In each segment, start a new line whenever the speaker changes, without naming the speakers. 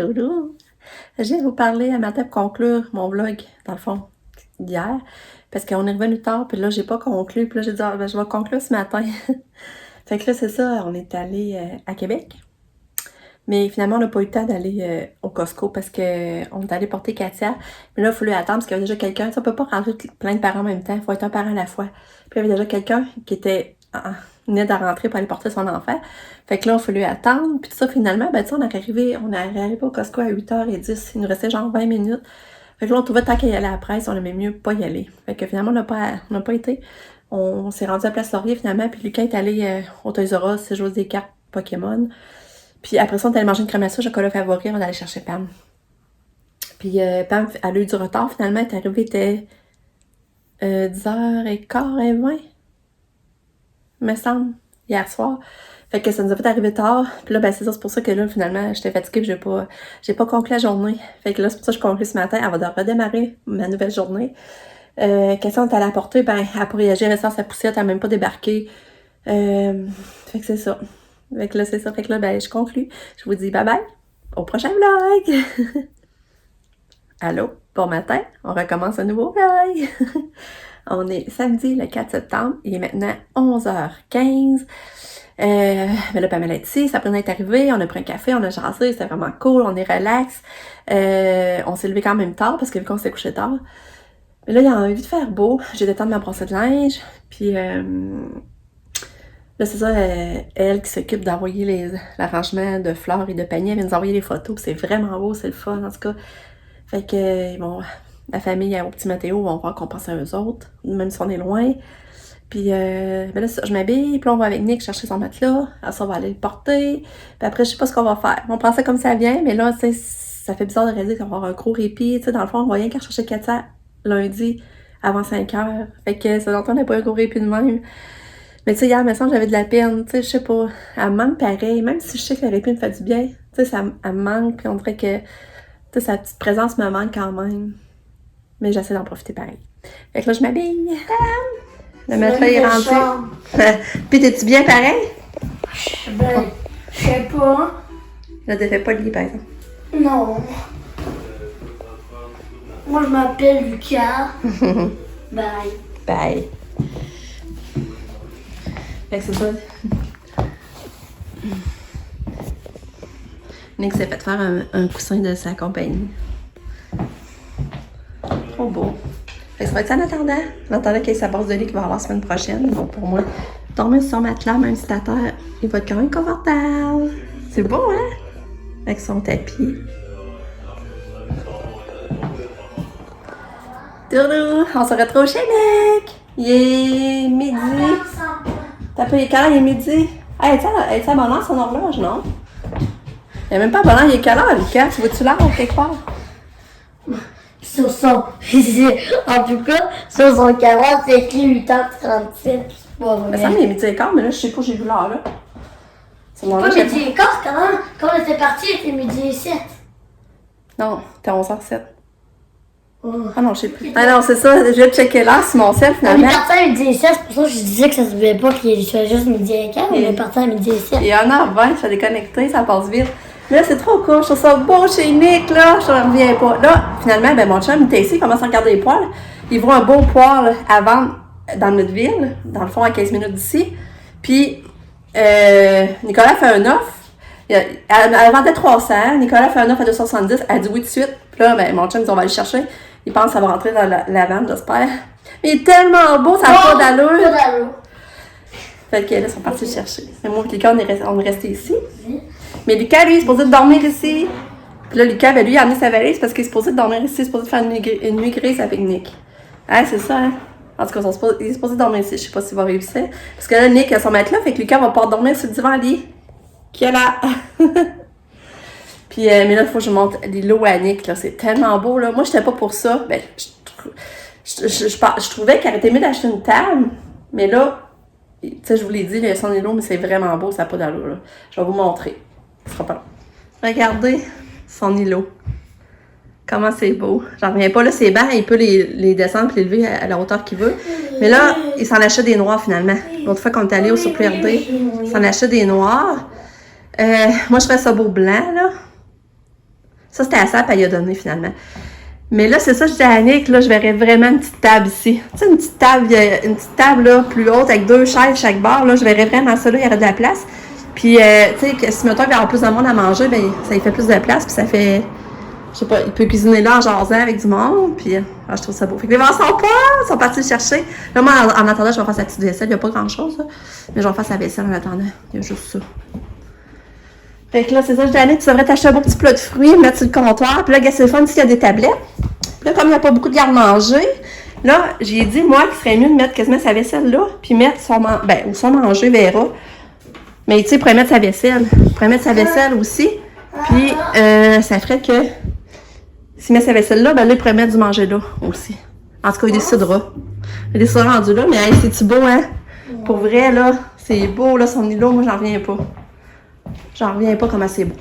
Toulou. Je viens vous parler à matin pour conclure mon vlog, dans le fond, d'hier. Parce qu'on est revenu tard, puis là, j'ai pas conclu. Puis là, j'ai dit, ah, ben, je vais conclure ce matin. Fait que là, c'est ça, on est allé à Québec. Mais finalement, on n'a pas eu le temps d'aller au Costco parce qu'on est allé porter Katia. Mais là, il fallait attendre parce qu'il y avait déjà quelqu'un. Tu sais, on peut pas rentrer plein de parents en même temps. Il faut être un parent à la fois. Puis il y avait déjà quelqu'un qui venait de rentrer pour aller porter son enfant. Fait que là, il fallait attendre. Puis tout ça, finalement, ben tu sais, on est arrivé au Costco à 8h10. Il nous restait genre 20 minutes. Fait que là, on trouvait tant qu'à y aller à la presse, on aimait mieux pas y aller. Fait que finalement, on n'a pas été. On s'est rendu à Place Laurier finalement. Puis Lucas est allé au Toys R Us, jouer des cartes Pokémon. Puis après ça, on est allé manger une crème à sauce, chocolat favori, on est allé chercher Pam. Puis Pam, elle a eu du retard finalement, elle est arrivée, il était 10h15 et 20, me semble, hier soir. Fait que ça nous a fait arriver tard. Puis là, ben c'est ça, c'est pour ça que là, finalement, j'étais fatiguée, puis j'ai pas conclu la journée. Fait que là, c'est pour ça que je conclue ce matin, elle va redémarrer ma nouvelle journée. Qu'est-ce qu'on est allé apporter? Ben, elle pour réagir, elle sort sa poussette, elle n'a même pas débarqué. Fait que c'est ça. Fait que là, c'est ça. Fait que là, ben, je conclue. Je vous dis bye bye. Au prochain vlog! Allô? Bon matin. On recommence un nouveau vlog. On est samedi, le 4 septembre. Il est maintenant 11h15. Mais là, Pamela est ici. Sabrina est arrivée. On a pris un café. On a jasé. C'était vraiment cool. On est relax. On s'est levé quand même tard parce que vu qu'on s'est couché tard. Mais là, il y a envie de faire beau. J'ai le temps de ma brosse de linge. Puis, là, c'est ça, elle qui s'occupe d'envoyer l'arrangement de fleurs et de paniers. Elle vient nous envoyer les photos, puis c'est vraiment beau, c'est le fun, en tout cas. Fait que, bon, la famille au petit Mathéo vont voir qu'on pense à eux autres, même si on est loin. Puis, ben là, je m'habille, puis on va avec Nick chercher son matelas. Alors ça, on va aller le porter. Puis après, je sais pas ce qu'on va faire. On prend ça comme ça vient, mais là, tu sais, ça fait bizarre de réaliser qu'on va avoir un gros répit. Tu sais, dans le fond, on va rien qu'à chercher Katia lundi avant 5h. Fait que ça longtemps, on n'a pas un gros répit de même. Mais tu sais, hier, il me semble que j'avais de la peine, tu sais, je sais pas, elle me manque pareil, même si je sais que le répit me fait du bien, tu sais, elle me manque, puis on dirait que, tu sais, sa petite présence me manque quand même. Mais j'essaie d'en profiter pareil. Fait que là, je m'habille. Le matelas est rentré. Puis t'es-tu bien pareil?
Ben, je sais pas.
Là, t'as fait pas le lit, par exemple.
Non. Moi, je m'appelle Lucas. Bye.
Bye. Fait que c'est ça. Nick s'est fait faire un coussin de sa compagnie. Trop beau. Fait que ça va être ça en attendant. En attendant qu'il y ait sa base de lit qu'il va avoir la semaine prochaine. Bon, pour moi, dormir sur son matelas, même si t'as terre, il va être quand même confortable. C'est beau, hein? Avec son tapis. Tourou! On se retrouve chez Nick! Il est midi. T'as pas, il est quelle heure? Il est midi. Hey, es-tu à bonne heure son horloge, non? Il est même pas à bonne heure, il est quelle heure, Lucas? Tu vois-tu l'heure quelque part?
Sur son... en tout cas, sur son 40, c'est écrit 8h37. Bon,
Mais ça, il est midi et quart, mais là, je sais pas, j'ai vu l'heure, là. C'est mon
pas
horloge.
midi et quart, quand on était parti, il était midi et 7.
Non, t'es 11h07.
Oh.
Ah non, je sais plus. Ah non, c'est ça, je vais checker l'heure sur mon cell,
On
finalement.
est parti à midi et 7, c'est pour ça que je disais que ça se voulait pas qu'il soit juste midi et quart. On est parti à midi et 7.
Il est 1h20, je suis déconnectée, ça passe vite. Mais là, c'est trop cool, je trouve ça beau chez Nick, là, je reviens pas. Là, finalement, ben mon chum, il était ici, il commence à regarder les poils. Il voit un beau poil à vendre dans notre ville, dans le fond, à 15 minutes d'ici. Puis, Nicolas fait un offre. Elle vendait 300, Nicolas fait un offre à 270, elle dit oui tout de suite. Puis là, ben, mon chum, dit on va aller chercher. Il pense que ça va rentrer dans la vanne, j'espère. Mais il est tellement beau, ça n'a pas d'allure.
Pas d'allure.
Fait que là, ils sont partis le chercher. Mais moi et Lucas, on est restés ici. Mais Lucas, lui, il est supposé de dormir ici. Puis là, Lucas, ben lui, il a amené sa valise parce qu'il est supposé de dormir ici. Il est supposé de faire une nuit grise avec Nick. Hein, c'est ça, hein? En tout cas, il est supposé dormir ici. Je sais pas s'il va réussir. Parce que là, Nick a son matelas, fait que Lucas va pouvoir dormir sur le divan lit. Qui est là. Puis, mais là, il faut que je monte l'îlot à Nick, là. C'est tellement beau, là. Moi, j'étais pas pour ça. Ben, je trouvais qu'elle était mieux d'acheter une table. Mais là, tu sais, je vous l'ai dit, il y a son îlot, mais c'est vraiment beau, ça n'a pas d'allure, là. Je vais vous montrer. Ce sera pas long. Regardez son îlot. Comment c'est beau. J'en reviens pas, là, ses bancs, il peut les descendre et les lever à la hauteur qu'il veut. Mais là, il s'en achète des noirs, finalement. L'autre fois qu'on est allé au Surplus RD, il s'en achète des noirs. Moi, je ferais ça beau blanc, là. Ça, c'était à ça, puis elle y a donné finalement. Mais là, c'est ça, je dis à Annick, là, je verrais vraiment une petite table ici. Tu sais, une petite table là, plus haute avec 2 chaises chaque bord, là, je verrais vraiment ça, là, il y aurait de la place. Puis, tu sais, si mettons qu'il va y avoir plus de monde à manger, ben ça lui fait plus de place, puis ça fait, je sais pas, il peut cuisiner là en jasant avec du monde, puis je trouve ça beau. Fait que les gens sont partis le chercher. Là, moi, en attendant, je vais faire sa petite vaisselle, il n'y a pas grand-chose, là, mais je vais faire sa vaisselle en attendant, il y a juste ça. Fait que là, c'est ça, je dis à Annick, tu devrais t'acheter un beau petit plat de fruits, mettre sur le comptoir, puis là, c'est le fun, s'il y a des tablettes. Puis là, comme il n'y a pas beaucoup de garde-manger, là, j'ai dit, moi, qu'il serait mieux de mettre quasiment sa vaisselle là, puis mettre son ou son manger, verra. Mais tu sais, il pourrait mettre sa vaisselle. Il pourrait mettre sa vaisselle aussi. Puis, ça ferait que, s'il met sa vaisselle là, ben là, il pourrait mettre du manger là aussi. En tout cas, il décidera. Il décidera rendu là, mais hey, c'est-tu beau, hein? Pour vrai, là, c'est beau, là, son îlot, moi, j'en reviens pas. J'en reviens pas comment c'est beau.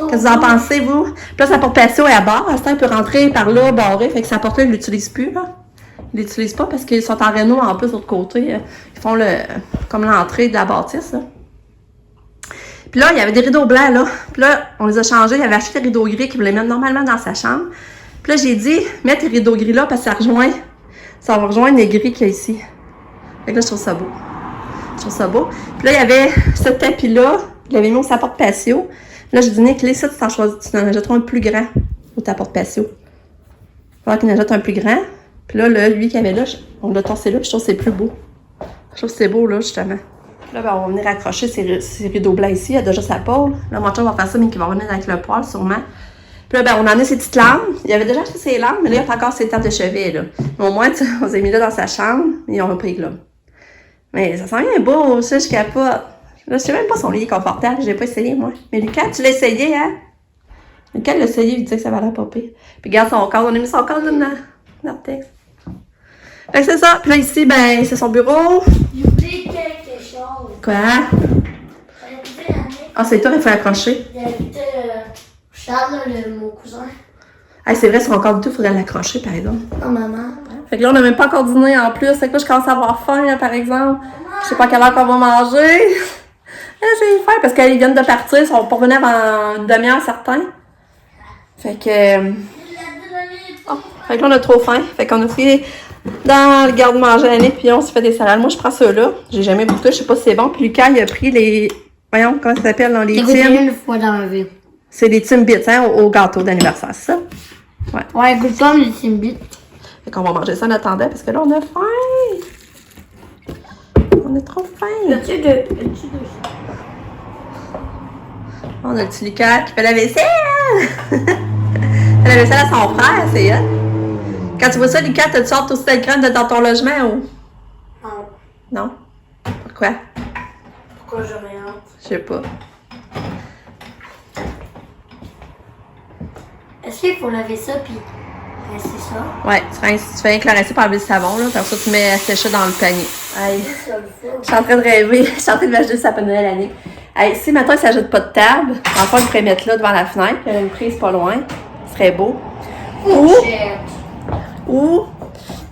Qu'est-ce que vous en pensez, vous? Puis là, sa porte patio est à bord. À ce temps, il peut rentrer par là, barré. Fait que sa porte-là, il l'utilise plus, là. Ils l'utilisent pas parce qu'ils sont en réno en plus de l'autre côté. Ils font comme l'entrée de la bâtisse, là. Puis là, il y avait des rideaux blancs, là. Puis là, on les a changés. Il avait acheté des rideaux gris qu'il voulait mettre normalement dans sa chambre. Puis là, j'ai dit, mets tes rideaux gris là parce que ça va rejoindre les gris qu'il y a ici. Fait que là, je trouve ça beau. Je trouve ça beau. Puis là, il y avait ce tapis-là. Il l'avait mis au sa porte patio. Là, j'ai dit, Nick, là, ça, tu en achèteras un plus grand au ta porte patio. Il va falloir qu'il en achète un plus grand. Puis là, lui qui avait là, on l'a torsé là, puis je trouve que c'est plus beau. Je trouve que c'est beau, là, justement. Puis là, ben, on va venir accrocher ces rideaux blancs ici. Il y a déjà sa pôle. Là, mon chum va faire ça, mais qui va revenir avec le poêle, sûrement. Puis là, ben, on en a ses petites lampes. Il avait déjà acheté ses lampes, mais là, il y a pas encore ses tables de chevet, là. Mais au moins, on s'est mis là dans sa chambre, et on a pris là. Mais ça sent bien beau, ça, je capote. Là, je sais même pas si son lit est confortable, j'ai pas essayé, moi. Mais Lucas, tu l'as essayé, hein? Lucas l'a essayé, il dit que ça va l'air pas pire. Puis regarde son cadre, on a mis son cadre dans le texte. Fait que c'est ça. Puis là, ici, ben, c'est son bureau.
J'ai oublié quelque chose.
Quoi?
J'ai
Ah, c'est toi, il faut accrocher.
J'ai invité Charles, mon cousin.
Ah, c'est vrai, son cadre du tout, il faudrait l'accrocher, par exemple.
Non, maman.
Fait que là, on n'a même pas encore dîné en plus. Fait que là, je commence à avoir faim, là, par exemple. Je sais pas à quelle heure qu'on va manger. Là, j'ai faim parce qu'ils viennent de partir. Ils sont pas revenus avant une demi-heure, certains. Fait que... Fait que là, on a trop faim. Fait qu'on a pris dans le garde-manger à Annick, puis on s'est fait des salades. Moi, je prends ceux-là. J'ai jamais goûté, je sais pas si c'est bon. Puis Lucas, il a pris les... Voyons, comment ça s'appelle, dans les
J'ai goûté
Tim.
une fois dans ma vie.
C'est des Timbits, hein, au gâteau d'anniversaire, c'est ça? Ouais.
Ouais, goûte comme les Timbits.
Fait qu'on va manger ça en attendant, parce que là, on a faim. On a trop faim.
Veux-tu de
On a le petit Lucas qui fait la vaisselle. La vaisselle à son frère, c'est elle. Quand tu vois ça, Lucas, tu sortes aussi de crème dans ton logement ou?
Non.
Non? Pourquoi?
Pourquoi j'aurais honte?
Je sais pas.
Est-ce qu'il faut laver ça puis rincer ça?
Ouais, tu fais rien que la rincer par le savon, là. Comme ça, tu mets à sécher dans le panier. Aïe. Je suis en train de rêver. Je suis en train de m'acheter sa Noël l'année. Hey, si maintenant il ne s'ajoute pas de table, enfin, il pourrait mettre là devant la fenêtre. Il y a une prise pas loin. Ce serait beau. Ou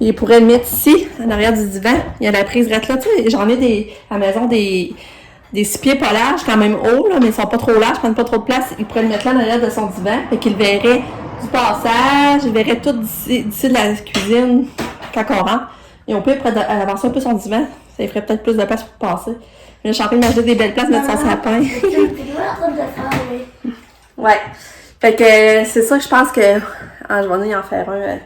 il pourrait le mettre ici, en arrière du divan. Il y a la prise rette là. Tu sais, j'en ai à la maison des 6 pieds pas larges, quand même hauts, là, mais ils sont pas trop larges, ils prennent pas trop de place. Il pourrait le mettre là en arrière de son divan. Fait qu'il verrait du passage, il verrait tout d'ici de la cuisine quand on rentre. Et on peut avancer un peu son divan. Ça lui ferait peut-être plus de place pour passer. Mais je suis en train de m'acheter des belles places, mettre son sapin. Ouais. Fait que c'est ça que je pense que je vais venir en faire un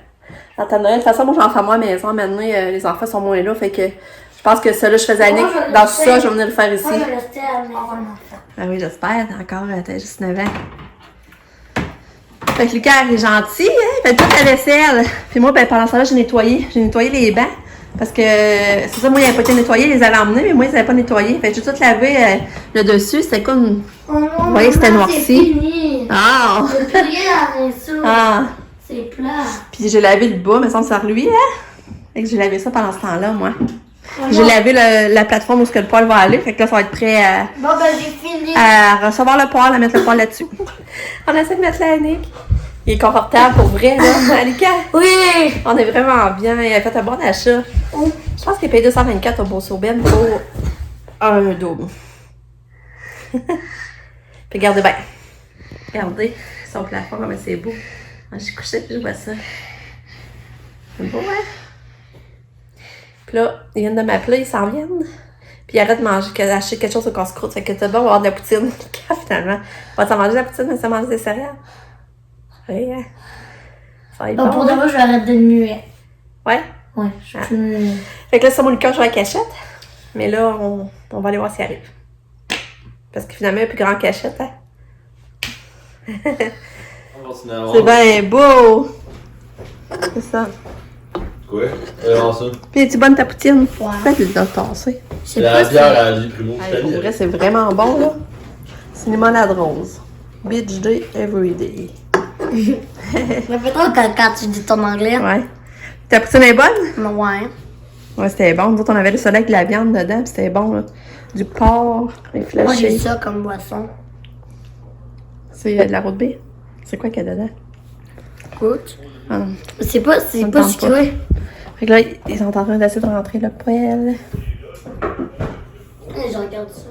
dans ta Noël. De toute façon, moi, j'en fais moi à la maison. Maintenant, les enfants sont moins là. Fait que je pense que ça, là, je faisais Annick. Dans tout ça, je vais venir le faire ici.
Moi, je vais rester à la maison.
Ah oui, j'espère. Encore, t'as juste 9 ans. Fait que Lucas est gentil, hein? Il fait toute la vaisselle. Puis moi, ben, pendant ce temps-là, j'ai nettoyé les bancs. Parce que c'est ça, moi, il n'avait pas été nettoyé, ils les avaient emmenés, mais moi, ils n'avaient pas nettoyé. Fait que j'ai tout lavé le dessus. C'était comme.
Oh non,
vous voyez, c'était noirci.
C'est fini.
Ah!
J'ai plus rien à rincer.
Ah!
C'est plat.
Puis j'ai lavé le bas, mais sans ça lui, hein? Fait que j'ai lavé ça pendant ce temps-là, moi.
Oh
J'ai lavé la plateforme où le poêle va aller. Fait que là, ça va être prêt à.
Bon, ben, j'ai fini.
À recevoir le poêle, à mettre le poêle là-dessus. On essaie de mettre la Annick. Il est confortable pour vrai, là. Lucas?
Oui!
On est vraiment bien. Il a fait un bon achat. Je pense qu'il a payé 224 au Beau-Sauben pour un double. Puis regardez bien. Regardez son plafond, comme c'est beau. Quand j'ai couché, puis je vois ça. C'est beau, hein? Puis là, ils viennent de m'appeler, ils s'en viennent. Puis ils arrêtent de manger, d'acheter quelque chose au casse-croûte. Fait que t'as bon avoir de la poutine. Finalement, on va t'en manger de la poutine, mais ça manger des céréales. Oui, hein? Ça va être
Bon,
bon,
pour de
hein?
vrai, je vais arrêter de muer.
Ouais?
Ouais, je suis plus...
Fait que là, ça, mon liqueur, je vais à la cachette. Mais là, on va aller voir s'il arrive. Parce que finalement, il y a plus grand cachette, hein? C'est bien beau! C'est ça.
Quoi? Alors ça.
Puis, es-tu bonne ta poutine?
Ouais.
Fais de le tasser.
Je sais
C'est
pas
la
si...
bière à vie primo.
Pour vrai, c'est vraiment bon, là. C'est une limonade rose. Beach day, every day.
Mais peut-être quand tu dis ton anglais.
Ouais. Ta poutine est bonne?
Ouais.
Ouais, c'était bon. Nous autres, on avait le soleil avec de la viande dedans, puis c'était bon, là. Du porc,
Moi, j'ai
réfléchi.
ça comme boisson.
C'est de la route B. C'est quoi qu'il y a dedans?
Écoute.
Ah non.
C'est pas
me tente
sucré.
Fait que là, ils sont en train d'essayer de rentrer le poêle.
Je regarde ça.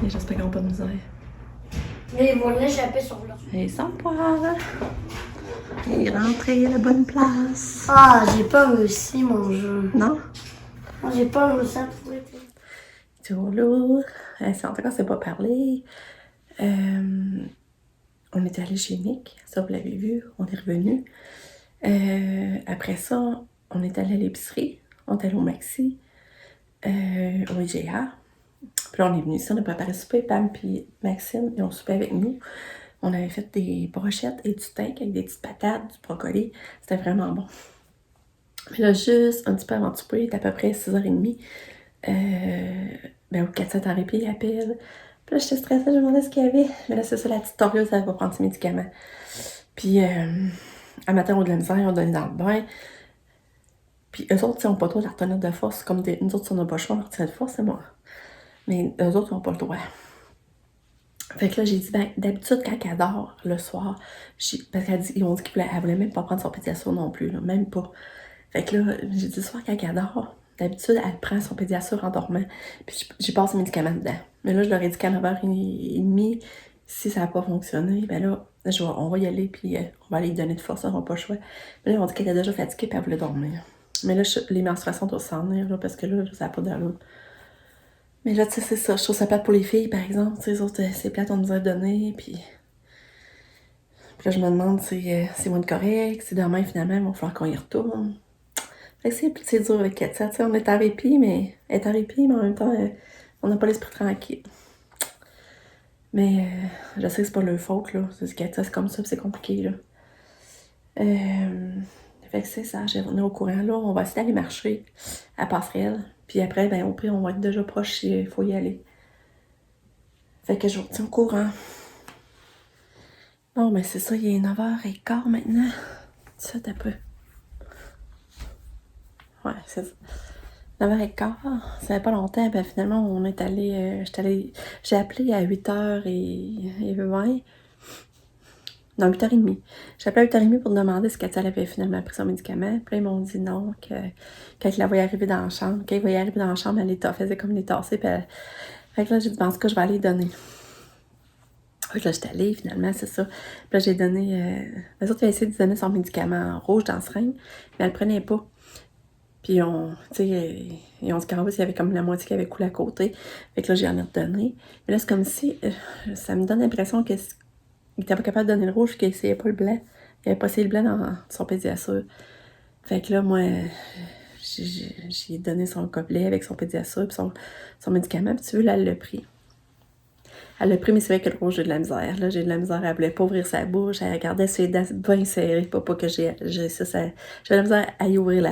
Et j'espère qu'ils n'ont pas de misère.
Mais ils vont l'échapper sur là.
Et sans poêle. Il est rentré à la bonne place.
Ah, j'ai pas réussi mon jeu.
Non?
Moi, j'ai pas réussi à trouver.
Tout lourd. En tout cas, c'est pas parlé. On était allé chez Nick, ça vous l'avez vu, on est revenu. Après ça, on est allé à l'épicerie, on est allé au Maxi, au IGA. Puis là, on est venu ici, on a préparé souper, Pam puis Maxime, ils ont soupé avec nous. On avait fait des brochettes et du steak avec des petites patates, du brocoli. C'était vraiment bon. Mais là, juste un petit peu avant de souper, il était à peu près 6h30. Au 4-7 en répit, il appelle. Puis là, j'étais stressée, je me demandais ce qu'il y avait. Mais là, c'est ça, la petite torieuse, elle va prendre ses médicaments. Puis, un matin, on a de la misère, on donne dans le bain. Puis, eux autres, ils n'ont pas le droit de la retenir de force. Comme nous autres, si on n'a pas le choix, on la retient de force, c'est moi. Mais eux autres, ils n'ont pas le droit. Fait que là, j'ai dit, d'habitude, quand elle dort le soir, parce qu'ils ont dit qu'elle voulait même pas prendre son pédiasure non plus, là, même pas. Fait que là, j'ai dit, le soir, quand elle dort, d'habitude, elle prend son pédiasure en dormant. Puis j'ai passé mes médicaments dedans. Mais là, je leur ai dit qu'à 9h30, si ça n'a pas fonctionné, ben là, on va y aller, puis on va aller lui donner de force, on n'aura pas le choix. Mais là, ils m'ont dit qu'elle était déjà fatiguée, puis elle voulait dormir. Mais là, les menstruations doivent s'en venir, là, parce que là, ça n'a pas d'allure. Mais là, tu sais, c'est ça. Je trouve ça plate pour les filles, par exemple. Tu sais, les autres, c'est plate, on nous a donné, puis là, je me demande si c'est moins correct, si demain, finalement, il va falloir qu'on y retourne. Fait que c'est dur avec Katia. Tu sais, on est en répit, mais elle est en répit, mais en même temps, on n'a pas l'esprit tranquille. Mais je sais que c'est pas leur faute, là. C'est Katia, c'est comme ça, puis c'est compliqué, là. Fait que c'est ça, on est au courant, là. On va essayer d'aller marcher à Passerelle. Puis après, ben au pire, on va être déjà proche s'il faut y aller. Fait que je vous tiens au courant. Bon, ben c'est ça, il est 9h15 maintenant. Ça, t'as peu. Ouais, c'est ça. 9h15, ça fait pas longtemps, ben finalement, on est allé, j'ai appelé à 8h20. Non, 8h30. J'ai appelé à 8h30 pour demander si Katia avait finalement pris son médicament. Puis là, ils m'ont dit non, que quand il la voyait arriver dans la chambre, quand il voyait arriver dans la chambre, elle faisait comme les tassée. Puis fait que là, j'ai dit, en tout cas, je vais aller donner. Fait que là, j'étais allée, finalement, c'est ça. Puis là, j'ai donné... les autres, ils ont essayé de donner son médicament rouge dans la seringue, mais elle le prenait pas. Puis, ils ont dit qu'en bas, il y avait comme la moitié qui avait coulé à côté. Fait que là, j'en ai redonné. Mais là, c'est comme si... ça me donne l'impression qu'il était pas capable de donner le rouge, qu'il essayait pas le blanc. Il avait pas essayé le blanc dans son pédiasure. Fait que là, moi, j'ai donné son gobelet avec son pédiasure puis son médicament. Puis tu veux, là, elle l'a pris. Elle l'a pris, mais c'est vrai que le rouge, j'ai de la misère. Là, j'ai de la misère. Elle voulait pas ouvrir sa bouche. Elle regardait ses dents bien serrées. Pas que j'ai ça. J'avais de la misère à y ouvrir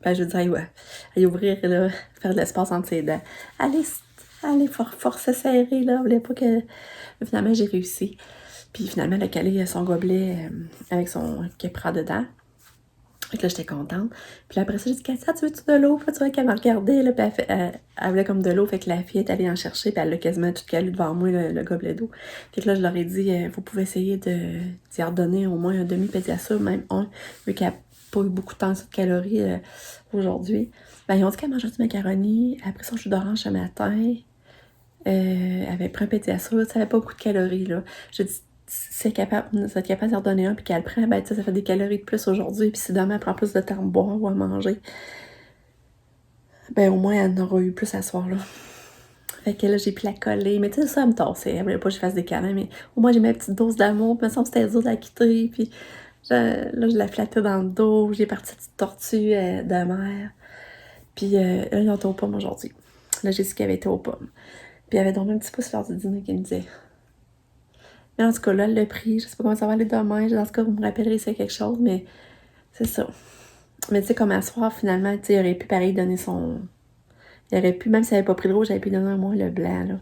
je veux dire, à y ouvrir, là, faire de l'espace entre ses dents. Allez, forcer serrer, là. Elle voulait pas que... Finalement, j'ai réussi. Puis finalement, elle a calé son gobelet avec son qu'elle prend dedans. Fait que là, j'étais contente. Puis là, après ça, j'ai dit, Katia, tu veux-tu de l'eau? Puis tu vois qu'elle m'a regardé, là, puis elle voulait comme de l'eau. Fait que la fille est allée en chercher, puis elle l'a quasiment tout calé devant moi, le gobelet d'eau. Fait que là, je leur ai dit, vous pouvez essayer d'y redonner au moins un demi-pédiasure, même un, vu qu'elle pas eu beaucoup de temps de calories aujourd'hui. Ben, ils ont dit qu'elle mangeait du macaroni, après son jus d'orange ce matin. Elle avait pris un pédiasure, ça avait pas beaucoup de calories, là. J'ai dit, si elle est capable d'en redonner un, puis qu'elle le prend, ben, ça fait des calories de plus aujourd'hui, puis si demain elle prend plus de temps à boire ou à manger, ben, au moins, elle en aura eu plus à soir, là. Fait que là, j'ai pu la coller, mais tu sais, ça me tassait. Elle voulait pas que je fasse des câlins, mais au moins, j'ai ma petite dose d'amour, puis il me semble que c'était dur de la quitter, puis là, je la flattais dans le dos, j'ai parti de tortue de mer, puis là, ils ont été aux pommes aujourd'hui. Là, j'ai su qu'elle avait été aux pommes. Puis elle avait dormi un petit peu sur l'heure du dîner qu'elle me disait. Mais en tout cas, là, elle l'a pris. Je sais pas comment ça va aller demain. Dans ce cas, vous me rappellerez si c'est quelque chose, mais c'est ça. Mais tu sais, comme à soir, finalement, tu sais, il aurait pu pareil donner son. Il aurait pu, même si elle avait pas pris le rouge, j'avais pu donner un moins le blanc, là.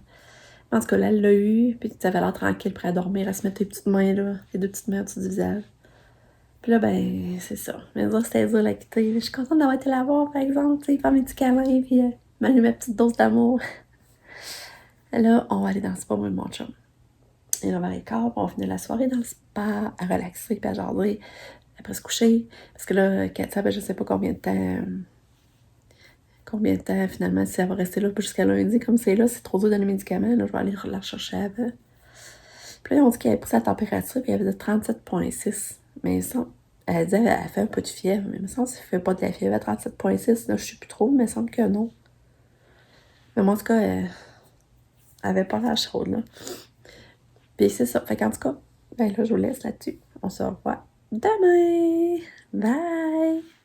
En tout cas, là, elle l'a eu, puis ça avait l'air tranquille, prêt à dormir, à se mettre les petites mains, là, les 2 petites mains au-dessus du visage. Puis là, ben, c'est ça. Mais dire, c'était dur la quitter. Je suis contente d'avoir été la voir, par exemple, tu sais, faire mes petits câlins, puis m'allumer ma petite dose d'amour. Là, on va aller dans le spa, moi et mon chum. Il est 9h15, puis on va finir la soirée dans le spa, à relaxer, puis à jaser, après se coucher. Parce que là, Katia, ben, je sais pas combien de temps, finalement, si elle va rester là jusqu'à lundi, comme c'est là, c'est trop dur de donner les médicaments, là, je vais aller la rechercher avant. Puis là, on dit qu'elle avait pris sa température, puis elle avait 37,6. Mais ça, elle dit elle fait un peu de fièvre, mais il me semble que ça fait pas de la fièvre à 37,6, là, je sais plus trop, mais il me semble que non. Mais moi, en tout cas, elle avait pas l'air chaude, là. Puis c'est ça. Fait qu'en tout cas, ben là, je vous laisse là-dessus. On se revoit demain. Bye!